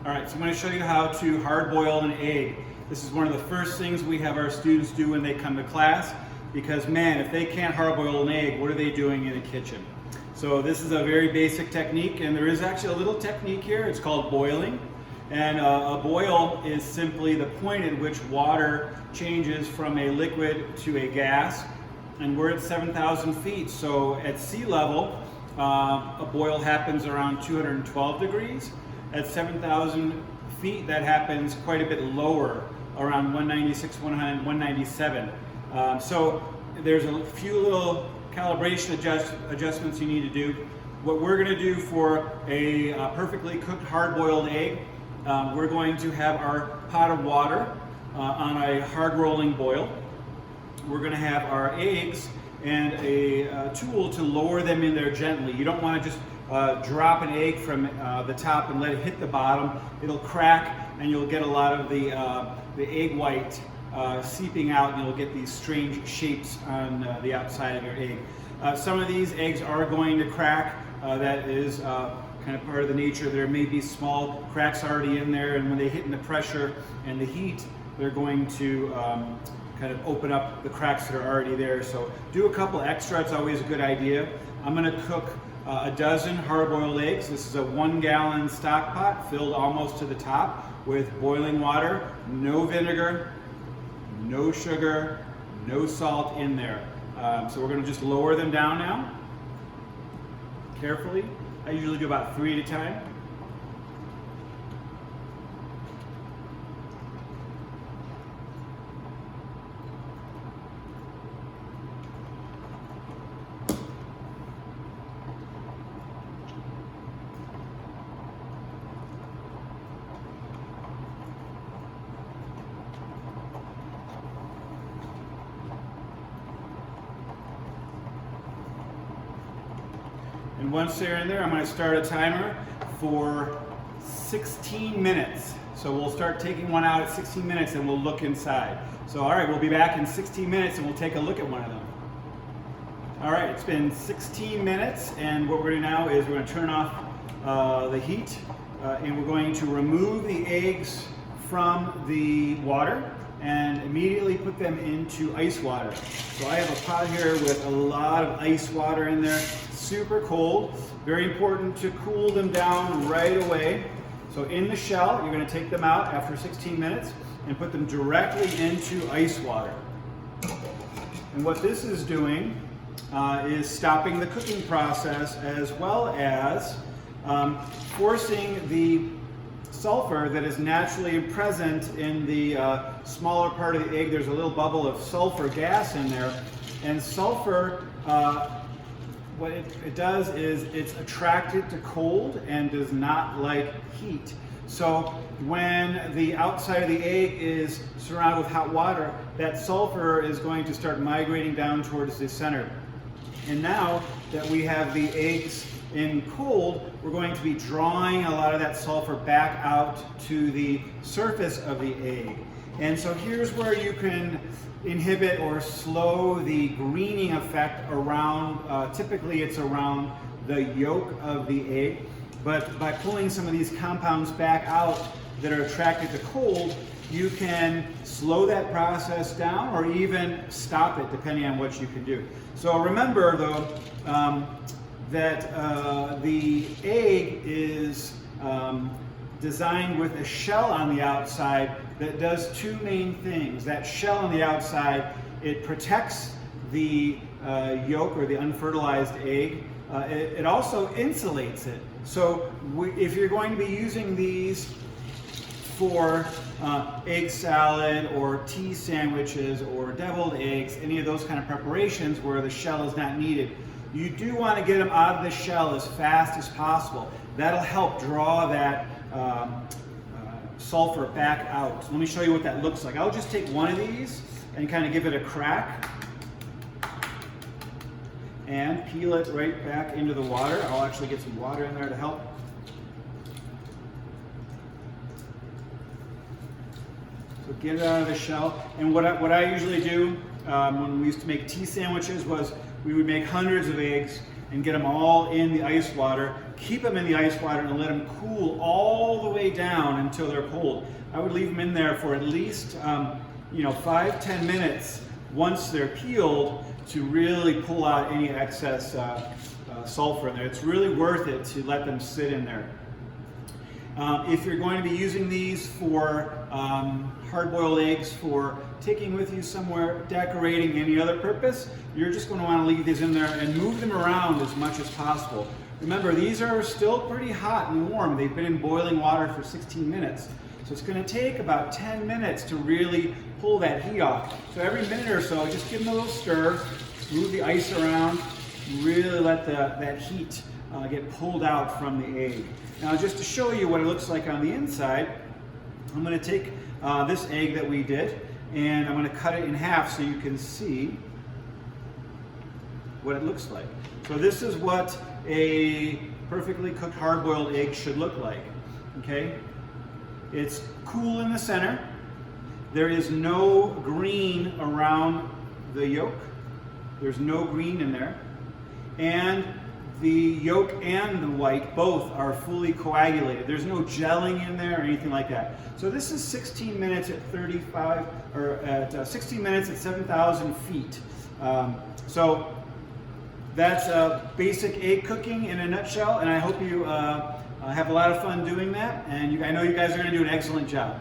All right, so I'm going to show you how to hard boil an egg. This is one of the first things we have our students do when they come to class, because man, if they can't hard boil an egg, what are they doing in the kitchen? So this is a very basic technique, and there is actually a little technique here. It's called boiling. And a boil is simply the point at which water changes from a liquid to a gas. And we're at 7,000 feet, so at sea level, a boil happens around 212 degrees. At 7,000 feet, that happens quite a bit lower, around 196, 197. So there's a few little calibration adjustments you need to do. What we're going to do for a perfectly cooked hard-boiled egg, we're going to have our pot of water on a hard rolling boil. We're going to have our eggs and a tool to lower them in there gently. You don't want to just drop an egg from the top and let it hit the bottom. It'll crack and you'll get a lot of the egg white seeping out, and you'll get these strange shapes on the outside of your egg. Some of these eggs are going to crack. That is kind of part of the nature. There may be small cracks already in there, and when they hit in the pressure and the heat, they're going to kind of open up the cracks that are already there. So do a couple extra, it's always a good idea. I'm going to cook a dozen hard-boiled eggs. This is a 1-gallon stock pot filled almost to the top with boiling water, no vinegar, no sugar, no salt in there. So we're going to just lower them down now, carefully. I usually do about 3 at a time. And once they're in there, I'm going to start a timer for 16 minutes. So we'll start taking one out at 16 minutes and we'll look inside. So all right, we'll be back in 16 minutes and we'll take a look at one of them. All right, it's been 16 minutes, and what we're going to do now is we're going to turn off the heat and we're going to remove the eggs from the water and immediately put them into ice water. So I have a pot here with a lot of ice water in there, super cold. Very important to cool them down right away. So in the shell, you're going to take them out after 16 minutes and put them directly into ice water. And what this is doing is stopping the cooking process, as well as forcing the sulfur that is naturally present in the smaller part of the egg. There's a little bubble of sulfur gas in there, and sulfur, what it does is it's attracted to cold and does not like heat. So when the outside of the egg is surrounded with hot water, that sulfur is going to start migrating down towards the center. And now that we have the eggs in cold, we're going to be drawing a lot of that sulfur back out to the surface of the egg. And so here's where you can inhibit or slow the greening effect around, typically it's around the yolk of the egg, but by pulling some of these compounds back out that are attracted to cold, you can slow that process down or even stop it, depending on what you can do. So remember though, that the egg is designed with a shell on the outside that does two main things. That shell on the outside, it protects the yolk or the unfertilized egg. It also insulates it. So if you're going to be using these for egg salad or tea sandwiches or deviled eggs, any of those kind of preparations where the shell is not needed, you do want to get them out of the shell as fast as possible. That'll help draw that sulfur back out. So let me show you what that looks like. I'll just take one of these and kind of give it a crack and peel it right back into the water. I'll actually get some water in there to help. So get it out of the shell. And what I usually do when we used to make tea sandwiches was we would make hundreds of eggs and get them all in the ice water, keep them in the ice water and let them cool all the way way down until they're cold. I would leave them in there for at least 5-10 minutes once they're peeled to really pull out any excess sulfur in there. It's really worth it to let them sit in there. If you're going to be using these for hard-boiled eggs for taking with you somewhere, decorating, any other purpose, you're just going to want to leave these in there and move them around as much as possible. Remember, these are still pretty hot and warm. They've been in boiling water for 16 minutes. So it's going to take about 10 minutes to really pull that heat off. So every minute or so, just give them a little stir, move the ice around, really let that heat get pulled out from the egg. Now, just to show you what it looks like on the inside, I'm going to take this egg that we did, and I'm going to cut it in half so you can see what it looks like. So this is what a perfectly cooked hard-boiled egg should look like. Okay? It's cool in the center. There is no green around the yolk. There's no green in there. And the yolk and the white both are fully coagulated. There's no gelling in there or anything like that. So this is 16 minutes at 16 minutes at 7,000 feet. So that's basic egg cooking in a nutshell, and I hope you have a lot of fun doing that, and I know you guys are going to do an excellent job.